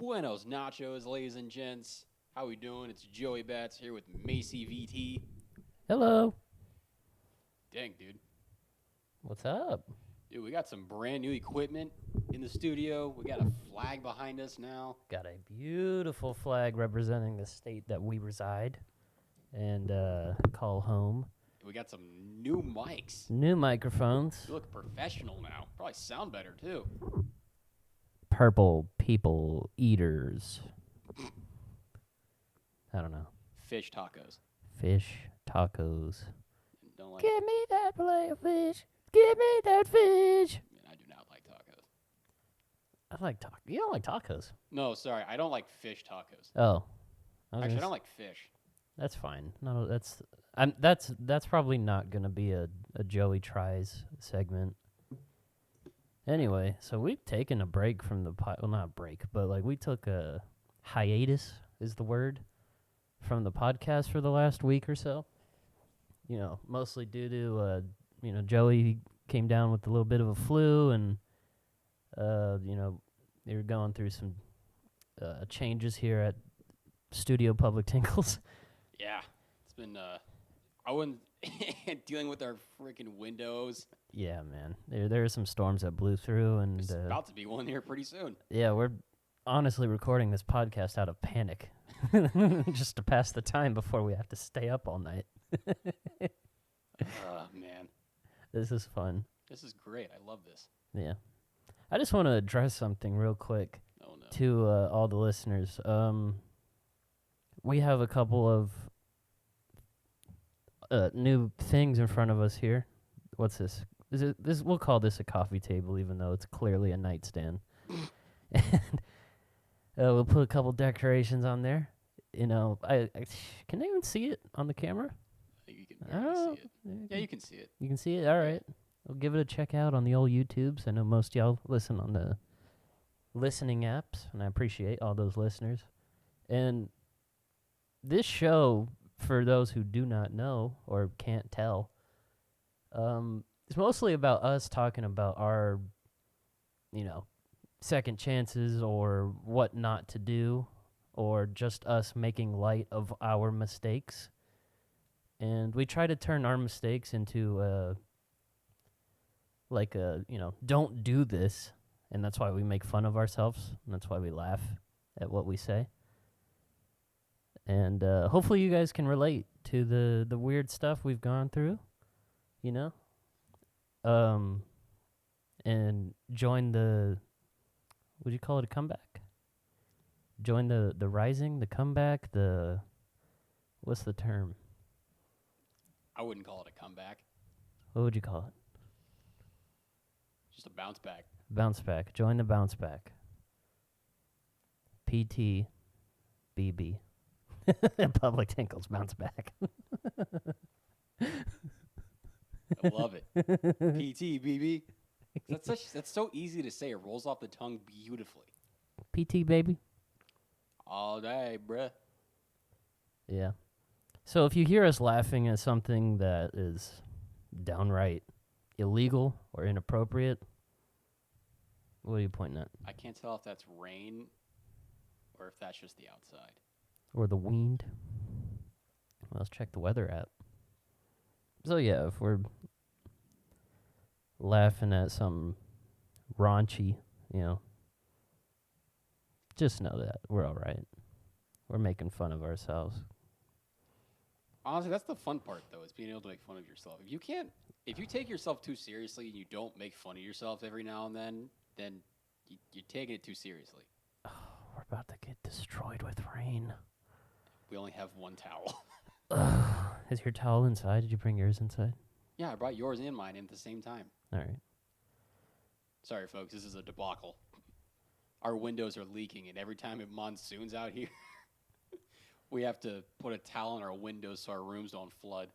Buenos nachos, ladies and gents. How we doing? It's Joey Bats here with Macy VT. Hello. Dang, dude. What's up? Dude, we got some brand new equipment in the studio. We got a flag behind us now. Got a beautiful flag representing the state that we reside and call home. We got some new mics. New microphones. You look professional now. Probably sound better, too. Purple people eaters. I don't know. Fish tacos. Fish tacos. Don't like. Give me that plate of fish. Give me that fish. Man, I do not like tacos. I like tacos. You don't like tacos? No, sorry. I don't like fish tacos. Oh. Actually, I don't like fish. That's fine. No, that's probably not gonna be a Joey tries segment. Anyway, so we've taken a break from the well, not a break, but like we took a hiatus is the word from the podcast for the last week or so. You know, mostly due to Joey came down with a little bit of a flu, and they were going through some changes here at Studio Public Tinkles. Yeah, it's been. I wouldn't dealing with our freaking windows. Yeah, man. There are some storms that blew through, and There's about to be one here pretty soon. yeah, we're honestly recording this podcast out of panic, just to pass the time before we have to stay up all night. Man, This is fun. this is great. I love this. Yeah, I just want to address something real quick Oh no. to all the listeners. We have a couple of new things in front of us here. What's this? We'll call this a coffee table, even though it's clearly a nightstand. And we'll put a couple decorations on there. You know, I can they even see it on the camera? I think you can barely see it. Yeah, you can see it. You can see it? All right. We'll give it a check out on the old YouTubes. I know most y'all listen on the listening apps, and I appreciate all those listeners. And this show, for those who do not know or can't tell, it's mostly about us talking about our, second chances or what not to do, or just us making light of our mistakes. And we try to turn our mistakes into don't do this. And that's why we make fun of ourselves, and that's why we laugh at what we say. And hopefully you guys can relate to the weird stuff we've gone through, and join the, would you call it a comeback? Join the rising, the comeback, what's the term? I wouldn't call it a comeback. What would you call it? Just a bounce back. Bounce back. Join the bounce back. PT, BB. Public Tinkles bounce back. I love it. PT, BB. That's so easy to say. It rolls off the tongue beautifully. PT, baby. All day, bruh. Yeah. So if you hear us laughing at something that is downright illegal or inappropriate, what are you pointing at? I can't tell if that's rain or if that's just the outside. Or the wind? Well, let's check the weather app. So yeah, if we're laughing at something raunchy, just know that we're all right. We're making fun of ourselves. Honestly, that's the fun part, though, is being able to make fun of yourself. If you take yourself too seriously and you don't make fun of yourself every now and then you're taking it too seriously. Oh, we're about to get destroyed with rain. We only have one towel. Is your towel inside? Did you bring yours inside? Yeah, I brought yours and mine in at the same time. All right. Sorry, folks, this is a debacle. Our windows are leaking, and every time it monsoons out here, we have to put a towel on our windows so our rooms don't flood.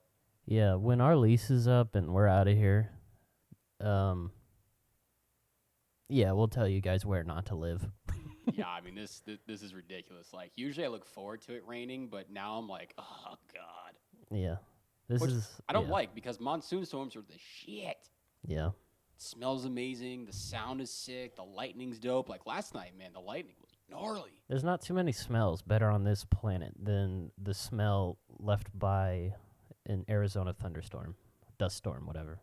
Yeah, when our lease is up and we're out of here, we'll tell you guys where not to live. Yeah, I mean, this is ridiculous. Like, usually I look forward to it raining, but now I'm like, oh, God. Yeah. Which I don't like, because monsoon storms are the shit. Yeah. It smells amazing. The sound is sick. The lightning's dope. Like last night, man, the lightning was gnarly. There's not too many smells better on this planet than the smell left by an Arizona thunderstorm, dust storm, whatever.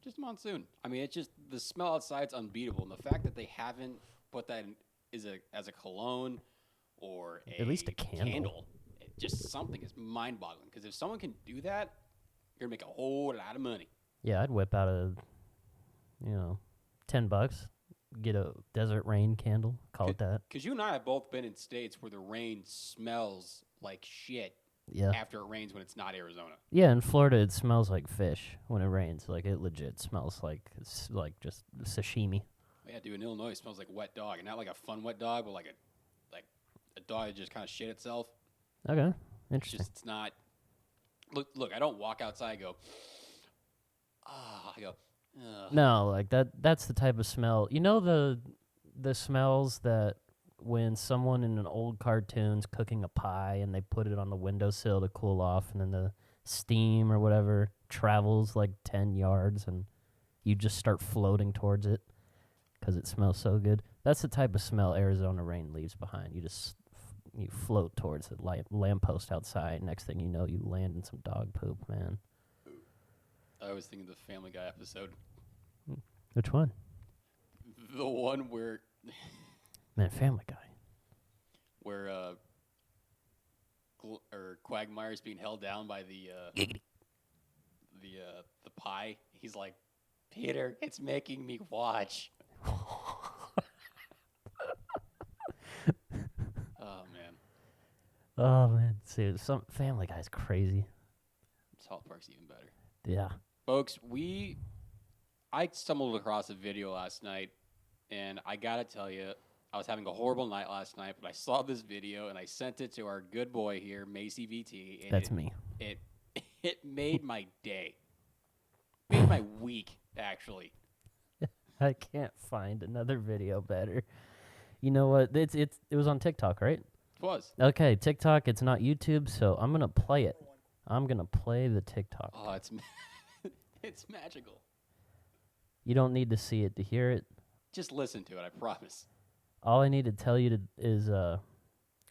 Just monsoon. I mean, it's just the smell outside's unbeatable, and the fact that they haven't put that in as a cologne or At least a candle. just something is mind-boggling. Because if someone can do that, you're gonna make a whole lot of money. Yeah, I'd whip out $10, get a desert rain candle, call it that. Because you and I have both been in states where the rain smells like shit Yeah. after it rains when it's not Arizona. Yeah, in Florida it smells like fish when it rains. Like it legit smells like just sashimi. Yeah, dude, in Illinois it smells like wet dog, and not like a fun wet dog, but like a dog that just kind of shit itself. Okay, interesting. It's not. Look. I don't walk outside and go. I go. Ugh. No, like that's the type of smell. You know the smells that when someone in an old cartoon's cooking a pie and they put it on the windowsill to cool off, and then the steam or whatever travels like 10 yards and you just start floating towards it because it smells so good. That's the type of smell Arizona rain leaves behind. You float towards the lamppost outside. Next thing you know, you land in some dog poop, man. I was thinking of the Family Guy episode. Which one? The one where Man, Family Guy. where Quagmire's being held down by the pie. He's like, Peter, it's making me watch. Oh man, Oh man, see, some Family Guy's crazy. South Park's even better. Yeah. Folks, I stumbled across a video last night, and I gotta tell you, I was having a horrible night last night, but I saw this video and I sent it to our good boy here, Macy VT. And That's me. It made my day. Made my week, actually. I can't find another video better. You know what? It was on TikTok, right? It was. Okay, TikTok. It's not YouTube, so I'm gonna play it. I'm gonna play the TikTok. Oh, it's magical. You don't need to see it to hear it. Just listen to it, I promise. All I need to tell you is I'll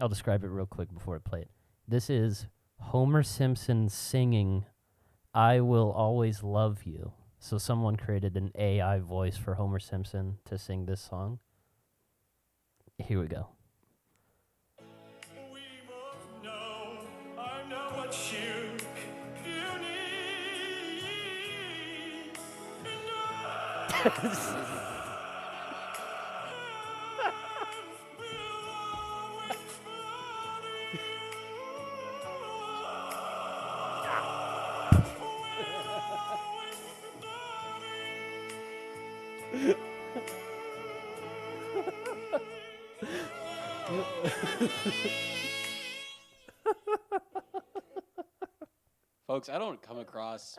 describe it real quick before I play it. This is Homer Simpson singing "I Will Always Love You." So someone created an AI voice for Homer Simpson to sing this song. Here we go. We both know I'm not what you need. Folks, I don't come across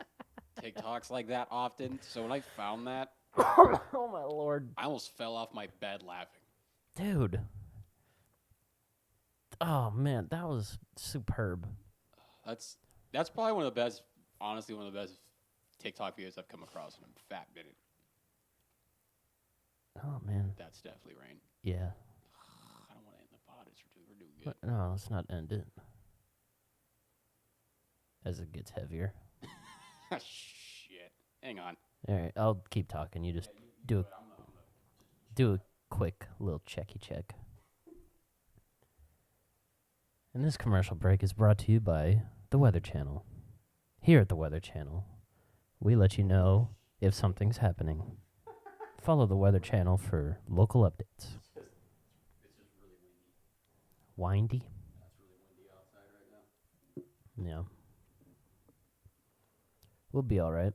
TikToks like that often, so when I found that, Oh my lord. I almost fell off my bed laughing. Dude. Oh man, that was superb. That's probably one of the best, honestly, one of the best TikTok videos I've come across in a fat minute. Oh man. That's definitely rain. Yeah. I don't want to end the pod. We're doing good. But no, let's not end it. As it gets heavier. Shit. Hang on. All right, I'll keep talking. You just do a quick little checky check. And this commercial break is brought to you by the Weather Channel. Here at the Weather Channel, we let you know if something's happening. Follow the Weather Channel for local updates. It's just really windy. Windy? Yeah, it's really windy outside right now. Yeah. We'll be all right.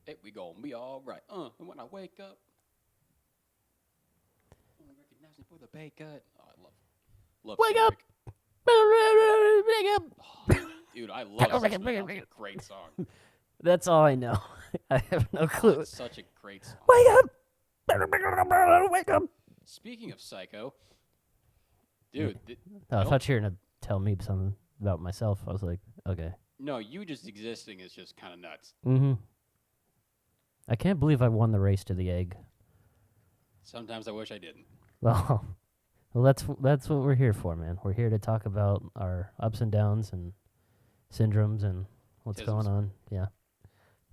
Hey, we gonna be all right. And when I wake up, recognize me for the pay cut. Oh, I love Wake up! Kendrick. Wake up! Oh, dude, I love this. It's a great song. That's all I know. I have no clue. It's such a great song. Wake up! Wake up! Speaking of Psycho, dude, Oh, I thought you were going to tell me something about myself. I was like, okay. no, you just existing is just kind of nuts. Mm-hmm. I can't believe I won the race to the egg. Sometimes I wish I didn't. Well, Well, that's what we're here for, man. We're here to talk about our ups and downs and syndromes and what's Tisms. going on. Yeah,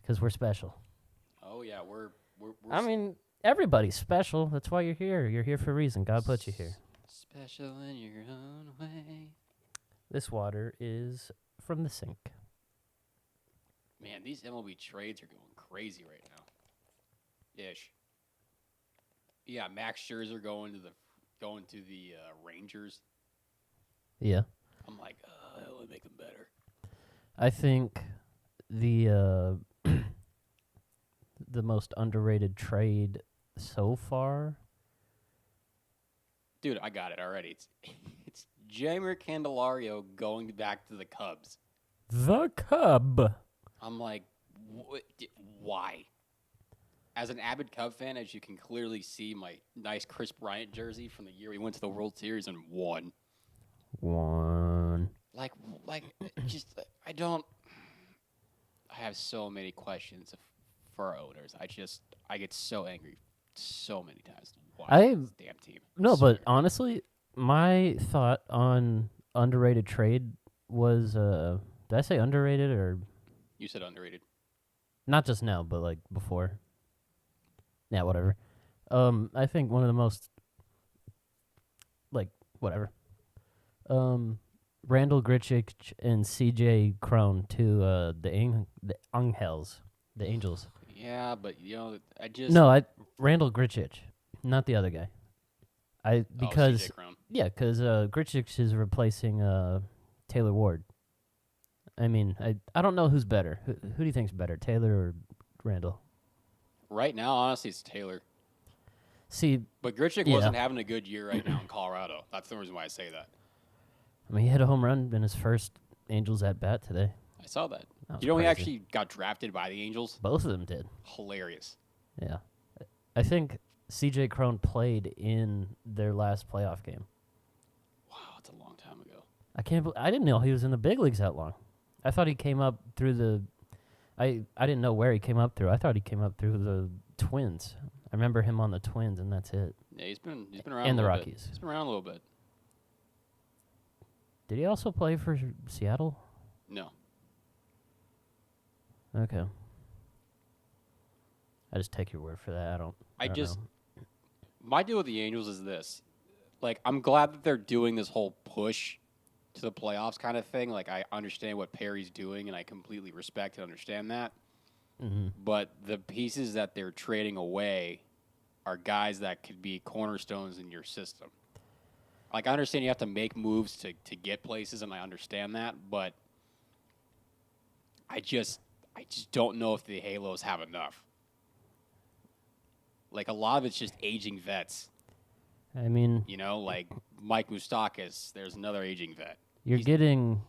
because we're special. Oh yeah, we're I mean, everybody's special. That's why you're here. You're here for a reason. God put you here. special in your own way. This water is from the sink. Man, these MLB trades are going crazy right now. Ish. Yeah, Max Scherzer going to the Rangers. Yeah, I'm like, that would make them better. I think the the most underrated trade so far. Dude, I got it already. It's Jeimer Candelario going back to the Cubs. The Cub. I'm like, why? As an avid Cub fan, as you can clearly see, my nice Chris Bryant jersey from the year he went to the World Series and won. Like, just I don't. I have so many questions for our owners. I get so angry so many times watching this damn team. No, but honestly, my thought on underrated trade was, did I say underrated or You said underrated. not just now, but like before? Yeah, whatever. I think one of the most, like, whatever. Randall Grichuk and C.J. Crone to the Angels, the Angels. Yeah, but I just No, Randall Grichuk, not the other guy. Because CJ Cron. yeah, because Grichuk is replacing Taylor Ward. I mean, I don't know who's better. Who do you think's better, Taylor or Randall? Right now, honestly, it's Taylor. See, But Grichuk Yeah. wasn't having a good year right now in Colorado. That's the reason why I say that. I mean, he hit a home run in his first Angels at bat today. I saw that. That was You know, he crazy. actually got drafted by the Angels. Both of them did. Hilarious. Yeah, I think C.J. Crone played in their last playoff game. Wow, it's a long time ago. I didn't know he was in the big leagues that long. I thought he came up through the. I didn't know where he came up through. I thought he came up through the Twins. I remember him on the Twins, and that's it. Yeah, he's been around And a the little Rockies. bit. He's been around a little bit. Did he also play for Seattle? No. Okay. I just take your word for that. I don't know. My deal with the Angels is this. Like, I'm glad that they're doing this whole push to the playoffs kind of thing. Like, I understand what Perry's doing, and I completely respect and understand that. Mm-hmm. But the pieces that they're trading away are guys that could be cornerstones in your system. Like, I understand you have to make moves to get places, and I understand that, but I just don't know if the Halos have enough. Like, a lot of it's just aging vets. I mean, Like Mike Moustakas, there's another aging vet. you're getting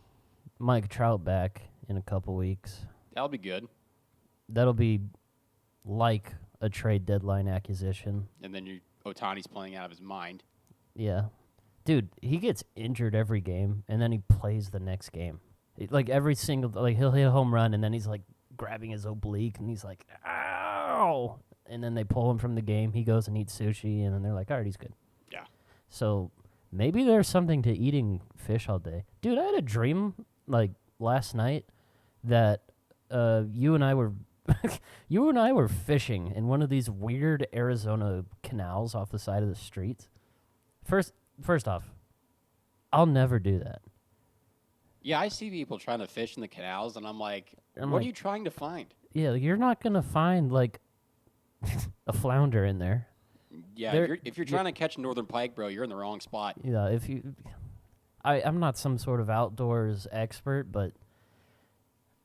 Mike Trout back in a couple weeks. That'll be good. That'll be like a trade deadline acquisition. And then Otani's playing out of his mind. Yeah. Dude, he gets injured every game, and then he plays the next game. Like, every single, like, he'll hit a home run, and then he's, like, grabbing his oblique, and he's like, ow! And then they pull him from the game. He goes and eats sushi, and then they're like, all right, he's good. Yeah. So maybe there's something to eating fish all day. Dude, I had a dream, like, last night that you and I were fishing in one of these weird Arizona canals off the side of the streets. First off, I'll never do that. Yeah, I see people trying to fish in the canals, and I'm like, what like- are you trying to find? Yeah, you're not going to find, like, a flounder in there. Yeah, There- if you're trying to catch northern pike, bro, you're in the wrong spot. Yeah, if you... I'm not some sort of outdoors expert, but,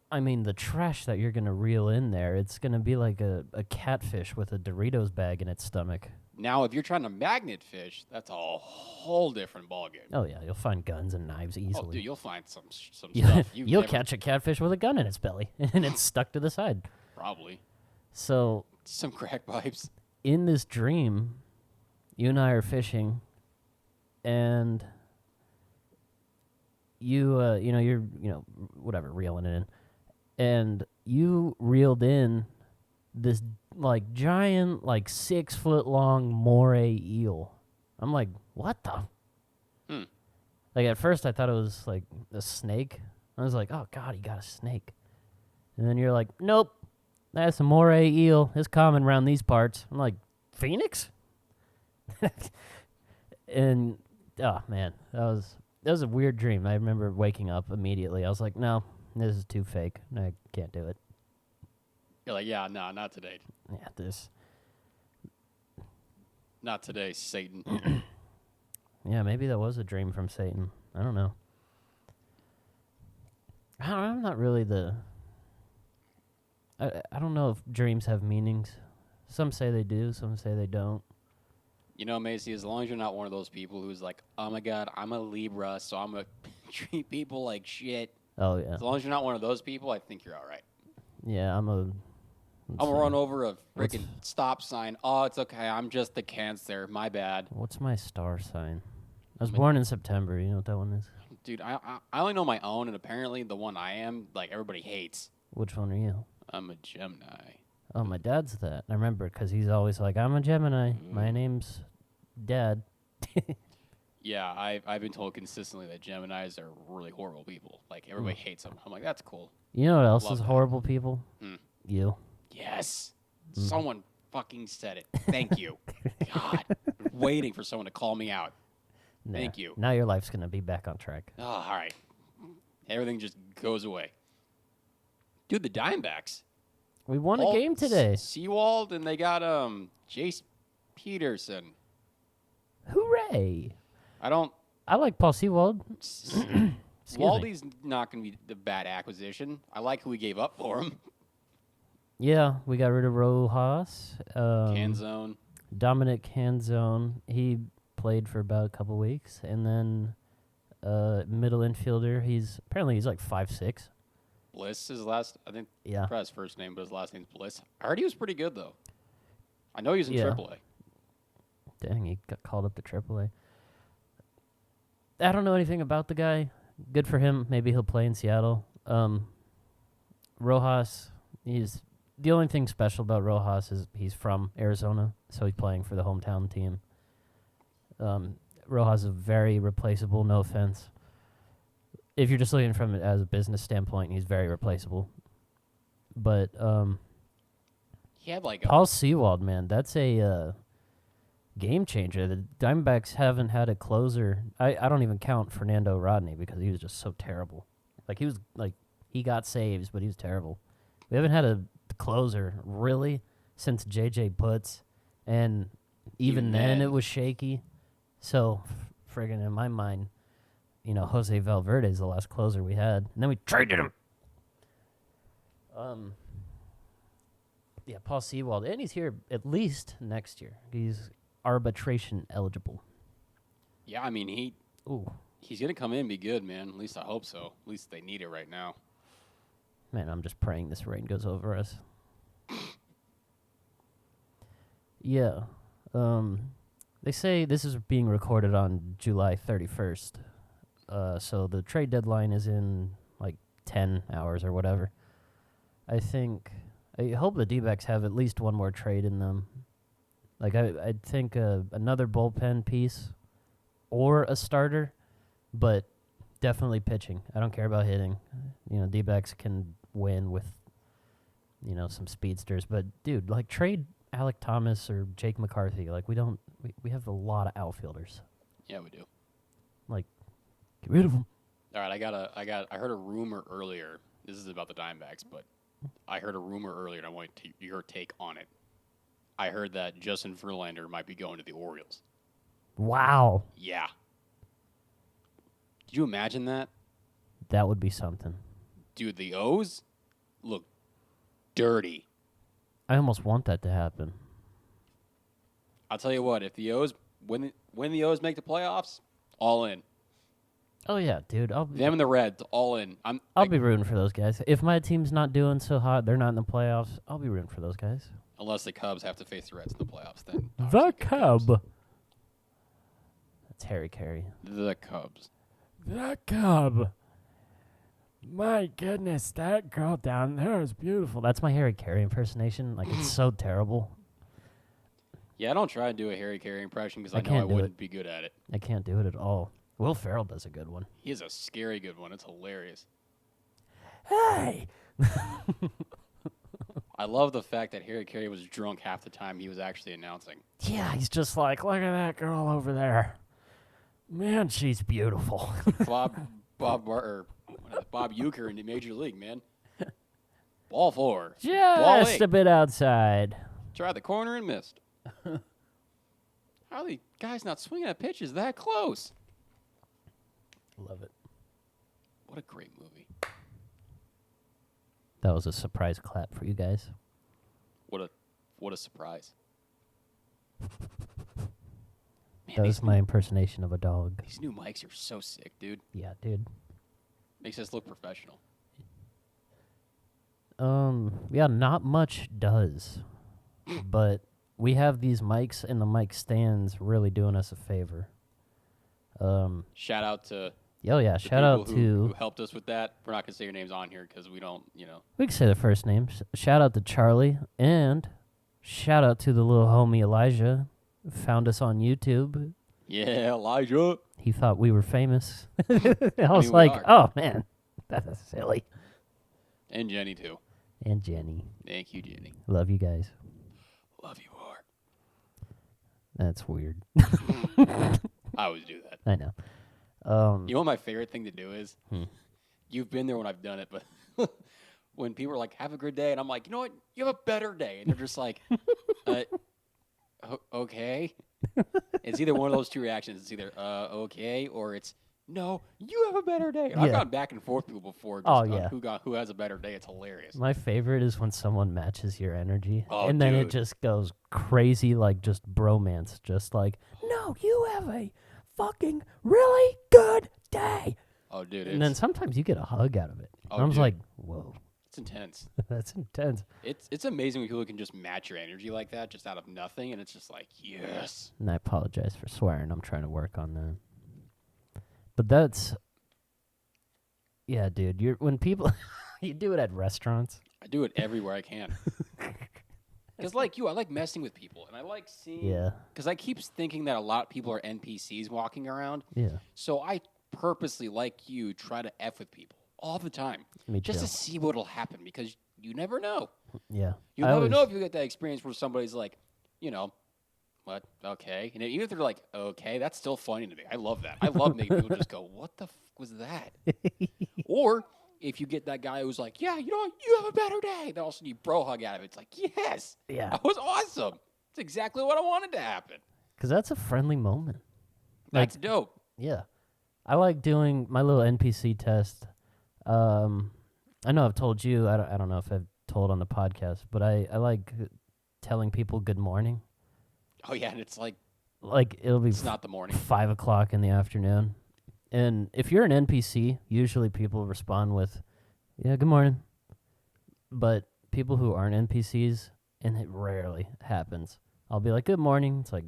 I mean, the trash that you're going to reel in there, it's going to be like a catfish with a Doritos bag in its stomach. Now, if you're trying to magnet fish, that's a whole different ballgame. Oh, yeah, you'll find guns and knives easily. Oh, dude, you'll find some Yeah, stuff. you'll catch a catfish with a gun in its belly, and it's stuck to the side. Probably. So, Some crack pipes. in this dream, you and I are fishing, and you're, whatever, reeling it in, and you reeled in this, giant, 6 foot long moray eel. I'm like, what the? Like at first I thought it was like a snake. I was like, oh god, he got a snake. And then you're like, nope, that's a moray eel. It's common around these parts. I'm like, Phoenix? And oh man, that was a weird dream. I remember waking up immediately. I was like, no, this is too fake. I can't do it. You're like, yeah, no, not today. Yeah, this. Not today, Satan. Yeah, maybe that was a dream from Satan. I don't know. I'm not really the. I don't know if dreams have meanings. Some say they do, some say they don't. You know, Macy, as long as you're not one of those people who's like, oh my God, I'm a Libra, so I'm going to treat people like shit. Oh, yeah. As long as you're not one of those people, I think you're all right. Yeah, I'm a. I'm going to run over a freaking stop sign. Oh, it's okay. I'm just the Cancer. My bad. What's my star sign? I was born in September. You know what that one is? Dude, I only know my own, and apparently the one I am, like, everybody hates. Which one are you? I'm a Gemini. Oh, my dad's that. I remember because he's always like, I'm a Gemini. My name's Dad. Yeah, I've been told consistently that Geminis are really horrible people. Like, everybody hates them. I'm like, that's cool. You know what else Love is that. horrible people? You. Yes. Someone fucking said it. Thank you. God. Waiting for someone to call me out. Nah. Thank you. Now your life's going to be back on track. Oh, all right. Everything just goes away. Dude, the Dimebacks. We won a game today. Seawald, and they got Jace Peterson. Hooray. I like Paul Sewald. Waldy's not going to be the bad acquisition. I like who we gave up for him. Yeah, we got rid of Rojas. Canzone. Dominic Canzone. He played for about a couple weeks. And then middle infielder, he's like 5'6". Bliss is last, I think, Yeah. probably his first name, but his last name's Bliss. I heard he was pretty good, though. I know he was in Yeah. AAA. Dang, he got called up to AAA. I don't know anything about the guy. Good for him. Maybe he'll play in Seattle. Rojas, the only thing special about Rojas is he's from Arizona, so he's playing for the hometown team. Rojas is very replaceable, no offense. If you're just looking from it as a business standpoint, he's very replaceable. But He had like Paul Sewald, man, that's a game changer. The Diamondbacks haven't had a closer. I don't even count Fernando Rodney because he was just so terrible. He got saves, but he was terrible. We haven't had a closer really since JJ Putz, and even then it was shaky. So, friggin' in my mind, Jose Valverde is the last closer we had, and then we traded him. Yeah, Paul Sewald, and he's here at least next year. He's arbitration eligible. Yeah, I mean, Ooh, he's going to come in and be good, man. At least I hope so. At least they need it right now. man, I'm just praying this rain goes over us. Yeah. They say this is being recorded on July 31st. So the trade deadline is in like 10 hours or whatever. I hope the D-backs have at least one more trade in them. Like I think another bullpen piece or a starter, but definitely pitching. I don't care about hitting. D-backs can win with some speedsters, but dude, like trade Alec Thomas or Jake McCarthy. Like we have a lot of outfielders. Yeah, we do. Like get rid of them. All right, I heard a rumor earlier. This is about the Dimebacks, but I heard a rumor earlier, and I want your take on it. I heard that Justin Verlander might be going to the Orioles. Wow. Yeah. Did you imagine that? That would be something. Dude, the O's look dirty. I almost want that to happen. I'll tell you what, if the O's when the O's make the playoffs, all in. Oh yeah, dude. Them and the Reds, all in. I'll be rooting for those guys. If my team's not doing so hot, they're not in the playoffs, I'll be rooting for those guys. Unless the Cubs have to face the Reds in the playoffs, then The Cub. That's Harry Carey. The Cubs. The Cub. My goodness, that girl down there is beautiful. That's my Harry Carey impersonation. Like, it's so terrible. Yeah, I don't try to do a Harry Carey impression because I know I can't do wouldn't be good at it. I can't do it at all. Will Ferrell does a good one. He is a scary good one. It's hilarious. Hey! I love the fact that Harry Carey was drunk half the time he was actually announcing. Yeah, he's just like, look at that girl over there. Man, she's beautiful. Bob Uecker in the Major League, man. Ball four. Ball Just eight. a bit outside. Tried the corner and missed. How are the guys not swinging at pitches that close? Love it. What a great movie. That was a surprise clap for you guys. What a surprise. Man, That was my impersonation of a dog. these new mics are so sick, dude. Yeah, dude. Makes us look professional. Yeah, not much does. But we have these mics, and the mic stands really doing us a favor. Shout out to Yeah, the shout out people who to... helped us with that. We're not going to say your names on here because we don't, We can say the first names. Shout out to Charlie, and shout out to the little homie Elijah. Found us on YouTube. Yeah, Elijah. He thought we were famous. I was we like, are. oh, man, that's silly. And Jenny, too. And Jenny. Thank you, Jenny. Love you guys. Love you more. That's weird. I always do that. I know. You know what my favorite thing to do is? Hmm. You've been there when I've done it, but when people are like, have a good day, and I'm like, you know what? You have a better day. And they're just like, okay. It's either one of those two reactions. It's either, okay, or it's, no, you have a better day. And I've Yeah. gone back and forth with people before just Oh, on yeah. who has a better day. It's hilarious. My favorite is when someone matches your energy. Oh, and then it dude. just goes crazy, like just bromance. Just like, no, you have a fucking really good day. Oh, dude. And then sometimes you get a hug out of it. Oh, and I was dude. like, whoa, It's intense. that's intense. It's amazing when people can just match your energy like that, just out of nothing, and it's just like, yes. And I apologize for swearing. I'm trying to work on that. But that's, yeah, dude. When people, you do it at restaurants. I do it everywhere I can. Because like you, I like messing with people, and I like seeing. Yeah. Because I keep thinking that a lot of people are NPCs walking around. Yeah. So I purposely, like you, try to F with people all the time. Me Just too. to see what'll happen, because you never know. Yeah. You I never always- know if you get that experience where somebody's like, what? Okay. And even if they're like, okay, that's still funny to me. I love that. I love making people just go, what the was that? Or if you get that guy who's like, yeah, you know what? You have a better day. Then all of a sudden you bro hug out of it. It's like, yes. Yeah. That was awesome. It's exactly what I wanted to happen. Because that's a friendly moment. That's dope. Yeah. I like doing my little NPC test. I know I've told you, I don't know if I've told on the podcast, but I like telling people good morning. Oh, yeah. And it's like, It'll be it's not the morning. 5 o'clock in the afternoon. And if you're an NPC, usually people respond with, yeah, good morning. But people who aren't NPCs, and it rarely happens, I'll be like, good morning. It's like,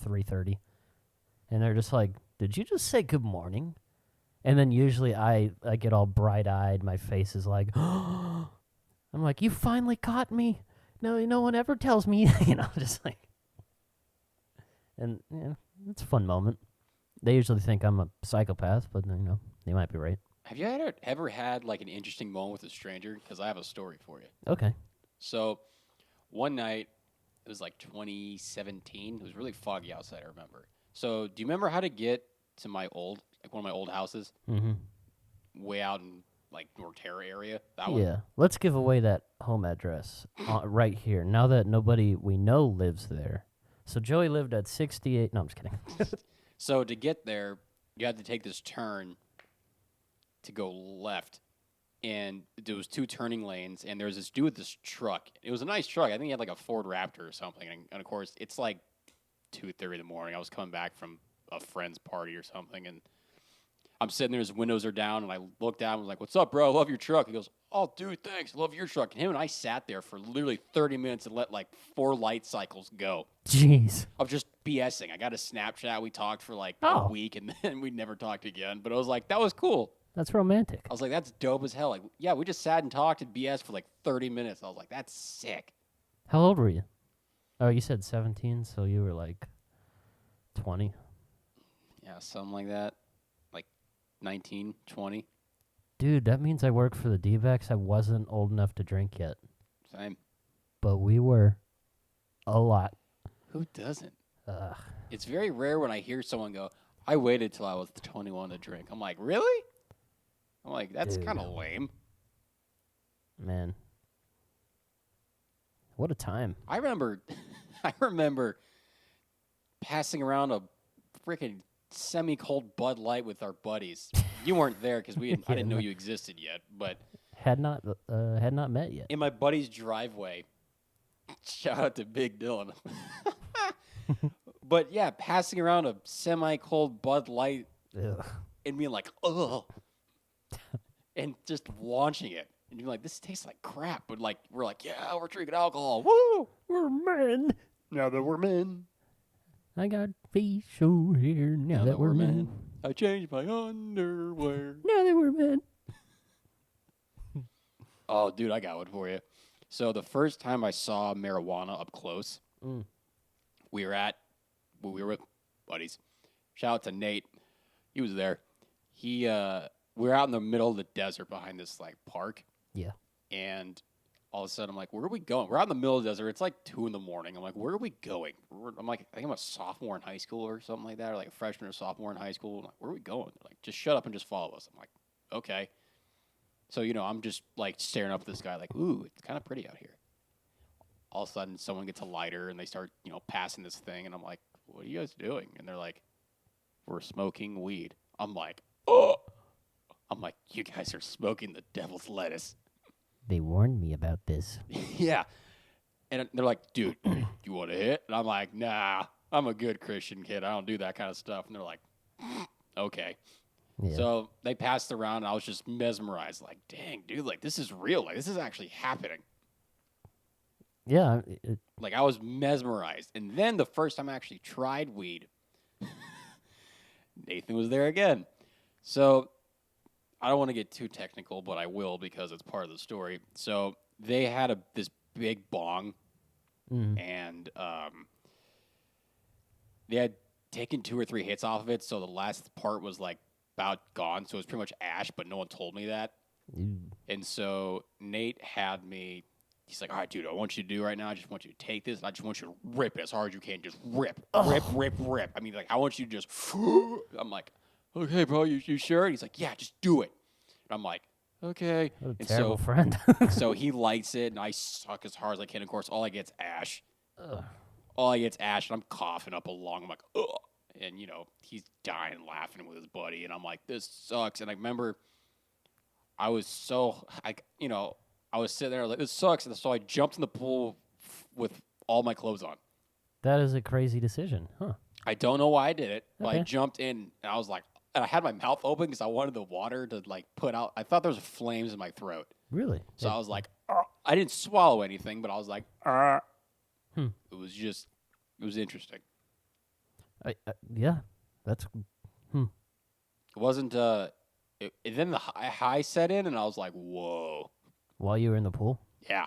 3:30. And they're just like, did you just say good morning? And then usually I get all bright-eyed. My face is like, I'm like, you finally caught me. No one ever tells me, just like. And, it's a fun moment. They usually think I'm a psychopath, but, they might be right. Have you ever had like an interesting moment with a stranger? Because I have a story for you. Okay. So one night, it was like 2017. It was really foggy outside, I remember. So do you remember how to get to one of my old houses? Mm-hmm. Way out in like North Terra area? That one? Yeah. Let's give away that home address right here, now that nobody we know lives there. So Joey lived at 68. No, I'm just kidding. So to get there, you had to take this turn to go left. And there was 2 turning lanes, and there was this dude with this truck. It was a nice truck. I think he had like a Ford Raptor or something. And of course, it's like 2:30 in the morning. I was coming back from a friend's party or something, and I'm sitting there, his windows are down, and I looked down and was like, what's up, bro? I love your truck. He goes, oh, dude, thanks. I love your truck. And him and I sat there for literally 30 minutes and let like 4 light cycles go Jeez. of just BSing. I got a Snapchat. We talked for like Oh. a week, and then we never talked again. But I was like, that was cool. That's romantic. I was like, that's dope as hell. Like, yeah, we just sat and talked and BS for like 30 minutes. I was like, that's sick. How old were you? Oh, you said 17, so you were like 20. Yeah, something like that. Like 19, 20. Dude, that means I work for the D-backs. I wasn't old enough to drink yet, Same. but we were a lot. Who doesn't? Ugh. It's very rare when I hear someone go, I waited till I was 21 to drink. I'm like, really? I'm like, that's Dude. kind of lame. Man. What a time. I remember I remember passing around a freaking semi-cold Bud Light with our buddies. You weren't there because I didn't know no. you existed yet. But Had not met yet. in my buddy's driveway, shout out to Big Dylan. But yeah, passing around a semi-cold Bud Light Ugh. and being like, ugh, and just launching it and being like, this tastes like crap. But like, we're like, yeah, we're drinking alcohol. Woo! We're men. Now that we're men. I got facial hair now that we're men. I changed my underwear. Now that we're men. Oh, dude, I got one for you. So the first time I saw marijuana up close, we were with buddies. Shout out to Nate. He was there. We were out in the middle of the desert behind this like park. Yeah. And all of a sudden I'm like, where are we going? We're out in the middle of the desert. It's like 2 a.m. I'm like, where are we going? I'm like, I think I'm a sophomore in high school or something like that, or like a freshman or sophomore in high school. I'm like, where are we going? They're like, just shut up and just follow us. I'm like, okay. So, I'm just like staring up at this guy like, ooh, it's kind of pretty out here. All of a sudden someone gets a lighter and they start, passing this thing. And I'm like, what are you guys doing? And they're like, we're smoking weed. I'm like, oh. I'm like, you guys are smoking the devil's lettuce. They warned me about this. Yeah. And they're like, dude, you want to hit? And I'm like, nah, I'm a good Christian kid. I don't do that kind of stuff. And they're like, okay. Yeah. So they passed around, and I was just mesmerized. Like, dang, dude, like, this is real. Like, this is actually happening. Yeah. Like, I was mesmerized. And then the first time I actually tried weed, Nathan was there again. So I don't want to get too technical, but I will because it's part of the story. So they had this big bong, and they had taken 2 or 3 hits off of it, so the last part was like about gone. So it was pretty much ash, but no one told me that. And so Nate had me. He's like, all right, dude, I want you to do right now. I just want you to take this, and I just want you to rip it as hard as you can. Just rip. I mean, like, I want you to just. I'm like, okay, bro, you sure? And he's like, yeah, just do it. And I'm like, okay. What a And terrible so, friend. so he lights it, and I suck as hard as I can. Of course, all I get's ash. Ugh. All I get's ash, and I'm coughing up a lung. I'm like, ugh. And, he's dying laughing with his buddy. And I'm like, this sucks. And I remember I was I was sitting there like, this sucks. And so I jumped in the pool with all my clothes on. That is a crazy decision, huh? I don't know why I did it, but I Okay. jumped in, and I was like, and I had my mouth open because I wanted the water to, like, put out. I thought there was flames in my throat. Really? So I was like, I didn't swallow anything, but I was like, It was interesting. Yeah, that's. It wasn't, and then the high set in, and I was like, whoa. While you were in the pool? Yeah.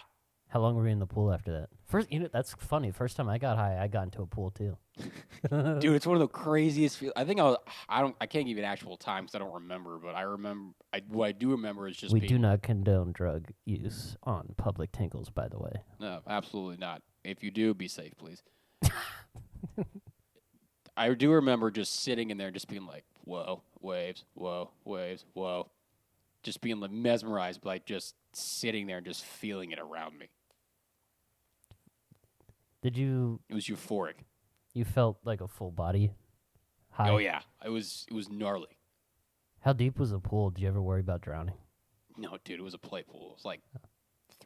How long were you in the pool after that? First, that's funny. First time I got high, I got into a pool too. Dude, it's one of the craziest feelings. I think I can't give you an actual time because I don't remember, but what I do remember is just We do not condone drug use on public Tinkles, by the way. No, absolutely not. If you do, be safe, please. I do remember just sitting in there, just being like, "Whoa, waves! Whoa, waves! Whoa!" Just being like mesmerized by just sitting there and just feeling it around me. Did you? It was euphoric. You felt like a full body high? Oh yeah, it was gnarly. How deep was the pool? Did you ever worry about drowning? No, dude, it was a play pool. It was like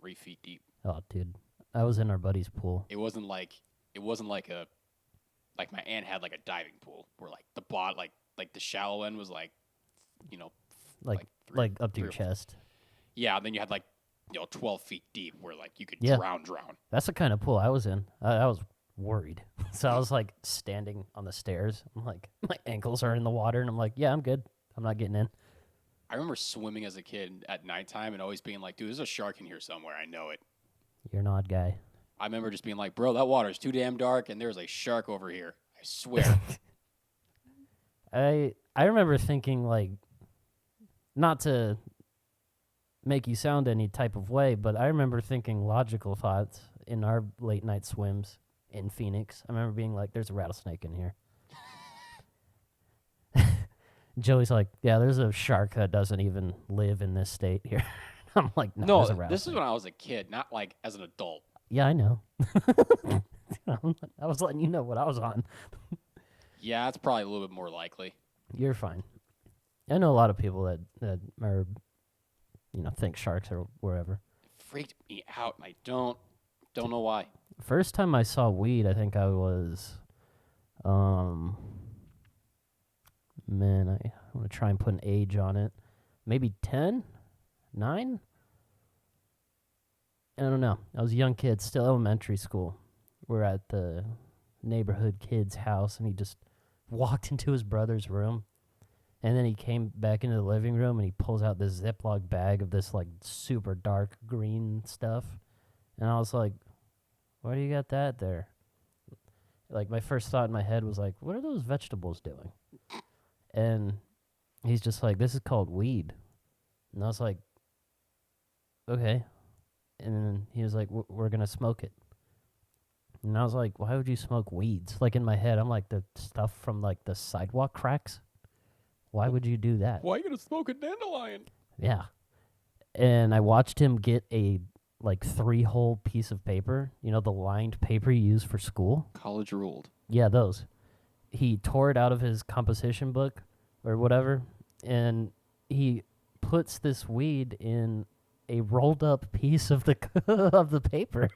3 feet deep. Oh, dude, I was in our buddy's pool. It wasn't like my aunt had like a diving pool where like the bot like the shallow end was like, Like up to your chest. Yeah, and then you had like 12 feet deep where like you could Yeah. drown. That's the kind of pool I was in. I was worried. So I was like standing on the stairs. I'm like, my ankles are in the water, and I'm like, yeah, I'm good. I'm not getting in. I remember swimming as a kid at nighttime and always being like, dude, there's a shark in here somewhere. I know it. You're an odd guy. I remember just being like, bro, that water's too damn dark and there's a shark over here. I swear. I remember thinking, like, not to make you sound any type of way, but I remember thinking logical thoughts in our late night swims in Phoenix. I remember being like, "There's a rattlesnake in here." Joey's like, "Yeah, there's a shark that doesn't even live in this state here." I'm like, "No, there's a No, rattlesnake." this is when I was a kid, not like as an adult. Yeah, I know. I was letting you know what I was on. Yeah, it's probably a little bit more likely. You're fine. I know a lot of people that are, think sharks or wherever. It freaked me out, and I don't know why. First time I saw weed, I think I was, man, I want to try and put an age on it. Maybe 10? 9? I don't know. I was a young kid, still elementary school. We're at the neighborhood kid's house, and he just walked into his brother's room. And then he came back into the living room, and he pulls out this Ziploc bag of this, like, super dark green stuff. And I was like, why do you got that there? Like, my first thought in my head was like, what are those vegetables doing? And he's just like, this is called weed. And I was like, okay. And then he was like, we're going to smoke it. And I was like, why would you smoke weeds? Like, in my head, I'm like, the stuff from, like, the sidewalk cracks? Why would you do that? Why are you gonna smoke a dandelion? Yeah. And I watched him get a, like, 3-hole piece of paper. You know, the lined paper you use for school? College ruled. Yeah, those. He tore it out of his composition book or whatever, and he puts this weed in a rolled up piece of the of the paper.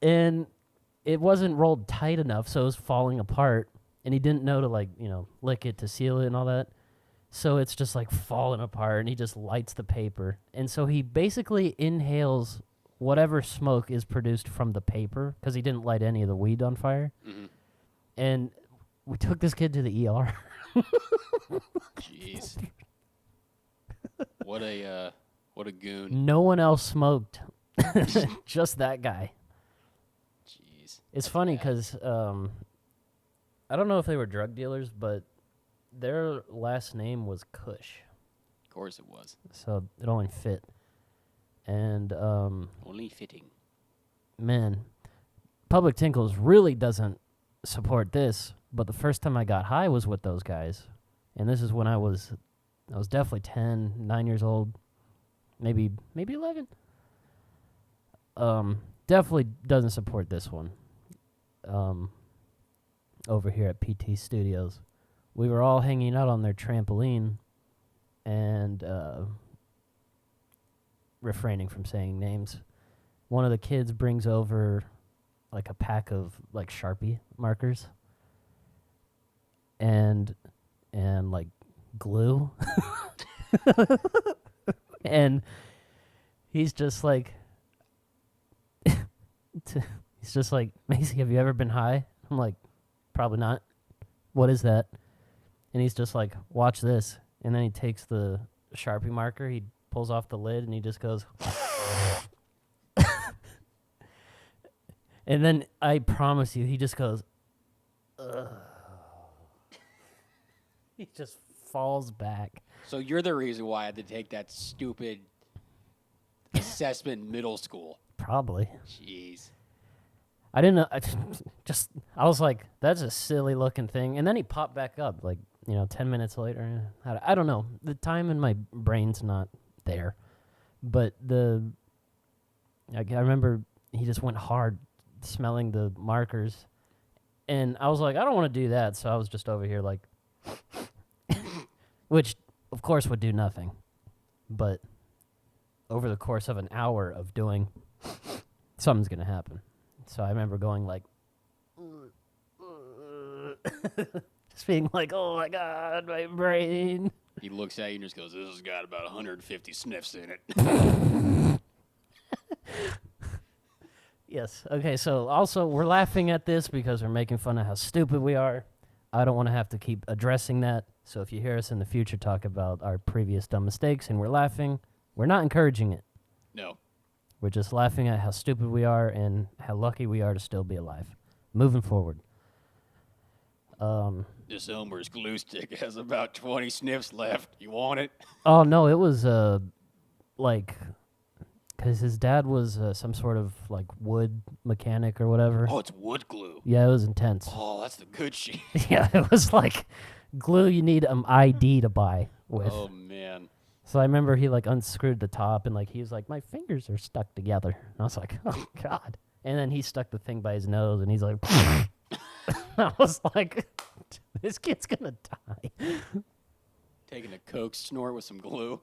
And it wasn't rolled tight enough, so it was falling apart, and he didn't know to, like, lick it to seal it and all that. So it's just, like, falling apart, and he just lights the paper. And so he basically inhales whatever smoke is produced from the paper, because he didn't light any of the weed on fire. Mm-hmm. And we took this kid to the ER. Jeez. What a goon. No one else smoked. Just that guy. Jeez. It's funny because I don't know if they were drug dealers, but their last name was Kush. Of course it was. So it only fit. And, Only fitting. man, Public Tinkles really doesn't support this, but the first time I got high was with those guys. And this is when I was definitely 10, 9 years old, maybe 11. Definitely doesn't support this one. Over here at PT Studios, we were all hanging out on their trampoline, and refraining from saying names, one of the kids brings over, like, a pack of, like, Sharpie markers and like, glue. And he's just like, Macy, have you ever been high? I'm like, probably not. What is that? And he's just like, watch this. And then he takes the Sharpie marker, he pulls off the lid, and he just goes. And then I promise you, he just goes, ugh. He just falls back. So you're the reason why I had to take that stupid assessment in middle school. Probably. Jeez. I didn't know. I was like, that's a silly looking thing. And then he popped back up, like, 10 minutes later. I don't know. The time in my brain's not there. But I remember he just went hard smelling the markers. And I was like, I don't want to do that. So I was just over here like, which of course would do nothing. But over the course of an hour of doing, something's going to happen. So I remember going like, just being like, oh my God, my brain. He looks at you and just goes, this has got about 150 sniffs in it. Yes. Okay, so also we're laughing at this because we're making fun of how stupid we are. I don't want to have to keep addressing that. So if you hear us in the future talk about our previous dumb mistakes and we're laughing, we're not encouraging it. No. We're just laughing at how stupid we are and how lucky we are to still be alive. Moving forward. This Elmer's glue stick has about 20 sniffs left. You want it? Oh no, it was like, because his dad was some sort of like wood mechanic or whatever. Oh, it's wood glue. Yeah, it was intense. Oh, that's the good shit. Yeah, it was like glue you need ID to buy with. Oh, man. So I remember he like unscrewed the top and like he was like, my fingers are stuck together. And I was like, oh God. And then he stuck the thing by his nose and he's like, I was like, this kid's gonna die. Taking a Coke snort with some glue.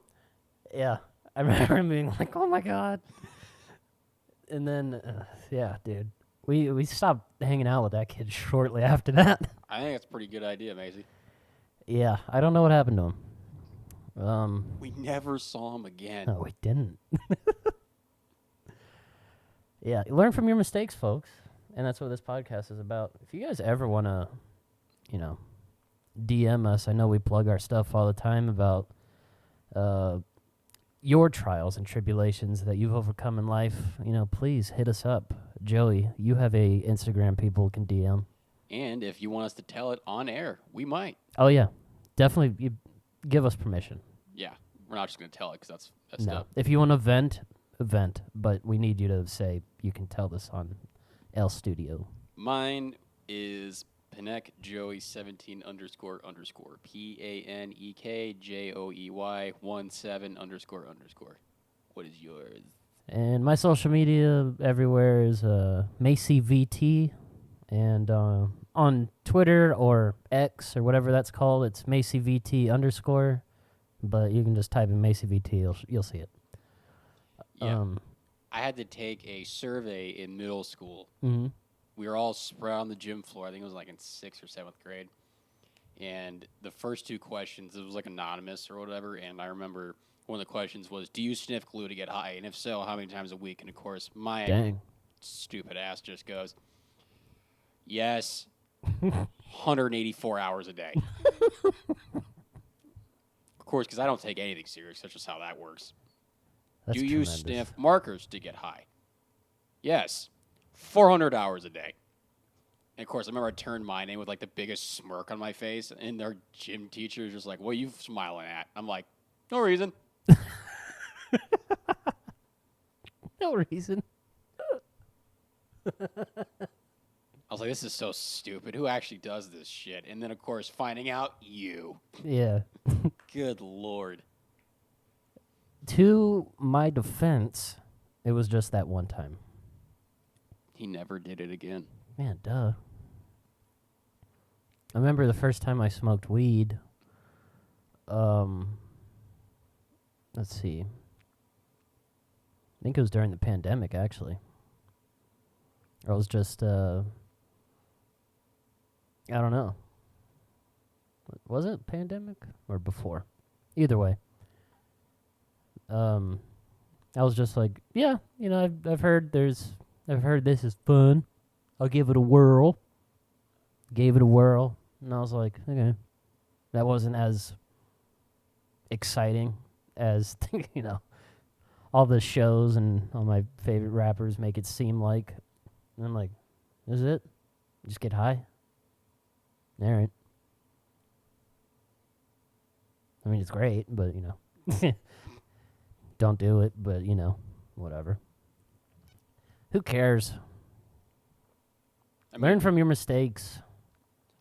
Yeah, I remember him being like, oh my God. And then, yeah, dude, we stopped hanging out with that kid shortly after that. I think that's a pretty good idea, Maisie. Yeah, I don't know what happened to him. We never saw him again. No, we didn't. Yeah, learn from your mistakes, folks. And that's what this podcast is about. If you guys ever want to, DM us, I know we plug our stuff all the time about your trials and tribulations that you've overcome in life. Please hit us up. Joey, you have a Instagram people can DM. And if you want us to tell it on air, we might. Oh, yeah. Definitely you give us permission. Yeah, we're not just going to tell it because that's No. dumb. If you want to vent, but we need you to say you can tell this on El Studio. Mine is Panek Joey 17 __. PANEKJOEY 17 __. What is yours? And my social media everywhere is Macy VT. And on Twitter or X or whatever that's called, it's Macy VT _. But you can just type in Macy VT, you'll see it. Yeah. I had to take a survey in middle school. Mm-hmm. We were all spread on the gym floor. I think it was like in 6th or 7th grade. And the first 2 questions, it was like anonymous or whatever. And I remember one of the questions was, do you sniff glue to get high? And if so, how many times a week? And of course, my stupid ass just goes, yes, 184 hours a day. Of course, because I don't take anything serious. That's just how that works. That's Do you tremendous. sniff markers to get high? Yes, 400 hours a day. And of course, I remember I turned mine in with like the biggest smirk on my face, and our gym teacher was just like, "What are you smiling at?" I'm like, "No reason." No reason. I was like, "This is so stupid. Who actually does this shit?" And then, of course, finding out you. Yeah. Good Lord. To my defense, it was just that one time. He never did it again. Man, duh. I remember the first time I smoked weed. Let's see. I think it was during the pandemic, actually. Or it was just, I don't know. Was it pandemic or before? Either way. I was just like, yeah, I've heard this is fun. I'll give it a whirl. Gave it a whirl, and I was like, okay. That wasn't as exciting as, all the shows and all my favorite rappers make it seem like. And I'm like, is it? Just get high? All right. I mean, it's great, but, don't do it, but, whatever. Who cares? Learn from your mistakes.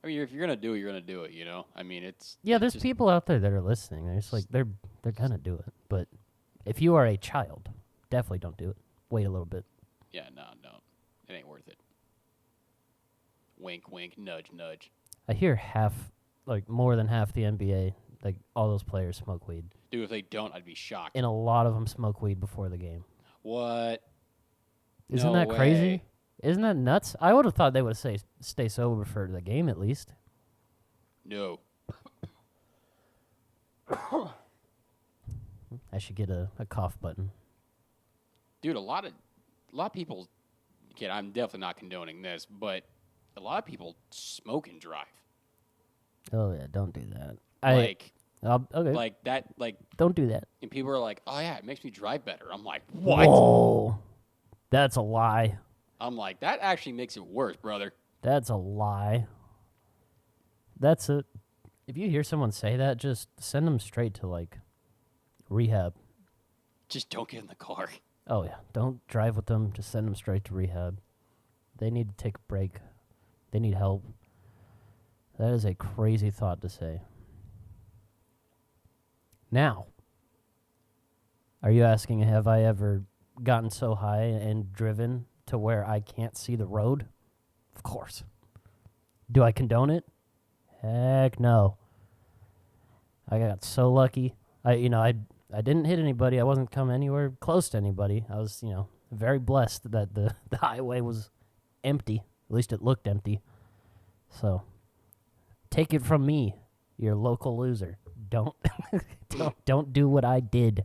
I mean, if you're gonna do it, you're gonna do it. I mean, it's There's just, people out there that are listening. They're just like they're gonna do it. But if you are a child, definitely don't do it. Wait a little bit. Yeah, no, it ain't worth it. Wink, wink, nudge, nudge. I hear more than half the NBA, like all those players smoke weed. Dude, if they don't, I'd be shocked. And a lot of them smoke weed before the game. What? Isn't No that crazy? way. Isn't that nuts? I would have thought they would stay sober for the game at least. No. I should get a cough button. Dude, a lot of people, kid, I'm definitely not condoning this, but a lot of people smoke and drive. Oh yeah, don't do that. Okay. Like that, don't do that. and people are like, oh yeah, it makes me drive better. I'm like, what? Whoa, that's a lie. I'm like, that actually makes it worse, brother. That's a lie. That's a. If you hear someone say that, just send them straight to like rehab. Just don't get in the car. Oh yeah, don't drive with them. Just send them straight to rehab. They need to take a break. They need help. That is a crazy thought to say. Now, are you asking, have I ever gotten so high and driven to where I can't see the road? Of course. Do I condone it? Heck no. I got so lucky. I didn't hit anybody. I wasn't coming anywhere close to anybody. I was, very blessed that the highway was empty. At least it looked empty. So, take it from me, your local loser. Don't don't do what I did.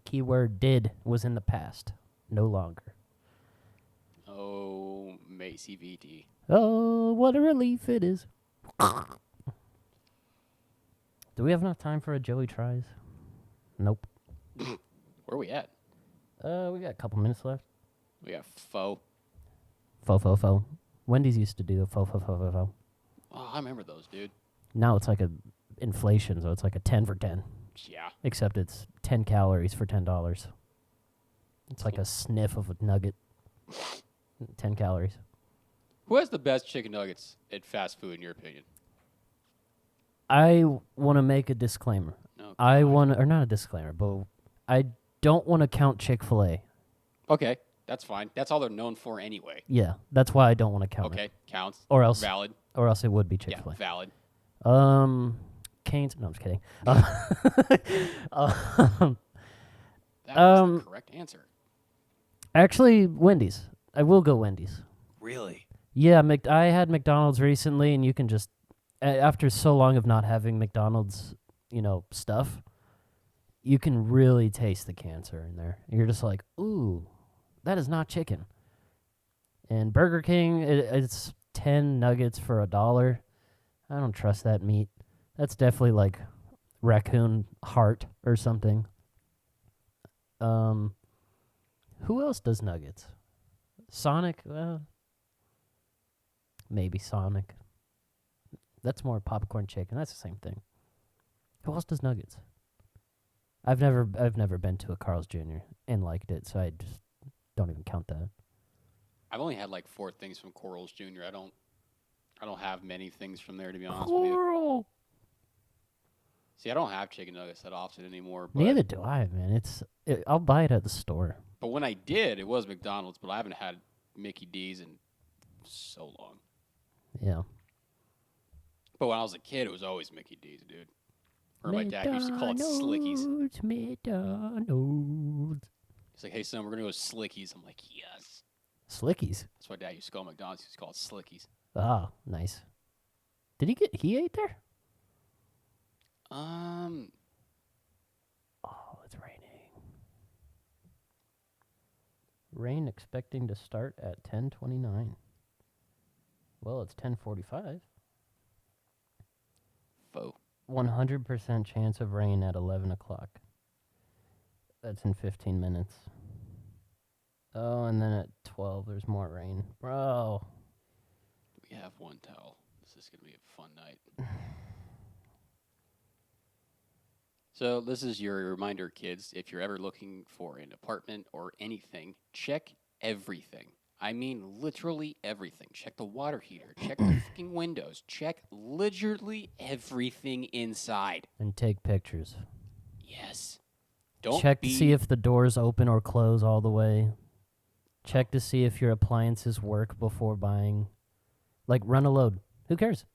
Keyword did was in the past. No longer. Oh, Macy VT. Oh, what a relief it is. Do we have enough time for a Joey Tries? Nope. Where are we at? We got a couple minutes left. We got faux. Fo. Wendy's used to do the fo. Oh, I remember those, dude. Now it's like a inflation, so it's like a 10 for 10. Yeah. Except it's 10 calories for $10. It's like a sniff of a nugget. 10 calories. Who has the best chicken nuggets at fast food, in your opinion? I want to make a disclaimer. No. Or not a disclaimer, but I don't want to count Chick-fil-A. Okay, that's fine. That's all they're known for anyway. Yeah, that's why I don't want to count it. Okay, counts. Or else, Valid. Or else it would be Yeah, Chick-fil-A. valid. Cane's. No, I'm just kidding. That was the correct answer. Actually, Wendy's. I will go Wendy's. Really? Yeah, I had McDonald's recently, and you can just after so long of not having McDonald's, stuff, you can really taste the cancer in there. You're just like, ooh, that is not chicken. And Burger King, it's 10 nuggets for $1. I don't trust that meat. That's definitely like raccoon heart or something. Who else does nuggets? Sonic? Maybe Sonic. That's more popcorn chicken. That's the same thing. Who else does nuggets? I've never been to a Carl's Jr. and liked it, so I just don't even count that. I've only had like 4 things from Coral's Jr. I don't have many things from there, to be honest with you. See, I don't have chicken nuggets that often anymore. But Neither do I, man. I'll buy it at the store. But when I did, it was McDonald's, but I haven't had Mickey D's in so long. Yeah. But when I was a kid, it was always Mickey D's, dude. Or my dad used to call it Slickies. McDonald's. He's like, hey, son, we're going to go Slickies. I'm like, yes. Slickies? That's what Dad used to call McDonald's. He used to call it Slickies. Ah, nice. He ate there? Oh, it's raining. Rain expecting to start at 10:29. Well, it's 10:45. Faux. 100% chance of rain at 11 o'clock. That's in 15 minutes. Oh, and then at 12, there's more rain. Bro. We have one towel. This is going to be a fun night. So this is your reminder, kids. If you're ever looking for an apartment or anything, check everything. I mean literally everything. Check the water heater. Check the fucking windows. Check literally everything inside. And take pictures. Yes. Don't check to see if the doors open or close all the way. Check to see if your appliances work before buying. Like, run a load. Who cares?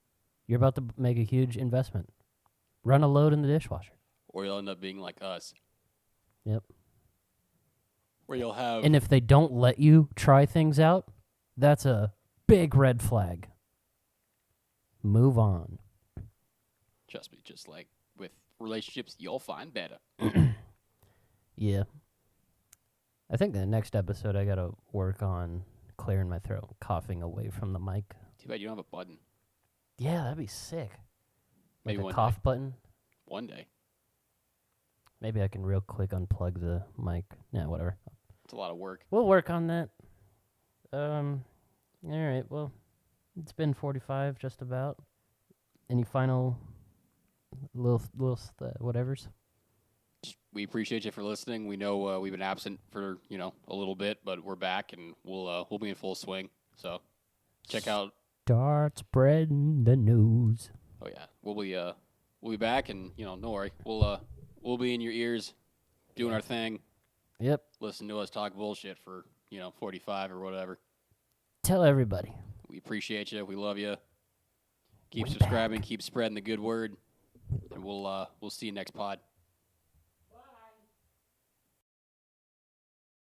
You're about to make a huge investment. Run a load in the dishwasher. Or you'll end up being like us. Yep. Where you'll have... And if they don't let you try things out, that's a big red flag. Move on. Trust me, just like with relationships, you'll find better. Yeah. I think the next episode I gotta work on clearing my throat, coughing away from the mic. Too bad you don't have a button. Yeah, that'd be sick. Maybe like a one cough day. button. One day. Maybe I can real quick unplug the mic. Yeah, whatever. It's a lot of work. We'll work on that. All right, well, it's been 45 just about. Any final little whatevers? We appreciate you for listening. We know we've been absent for a little bit, but we're back and we'll be in full swing. So check out. Start spreading the news. Oh yeah, we'll be back, and don't worry, we'll be in your ears, doing our thing. Yep. Listen to us talk bullshit for 45 or whatever. Tell everybody. We appreciate you. We love you. Keep We subscribing. back. Keep spreading the good word, and we'll see you next pod.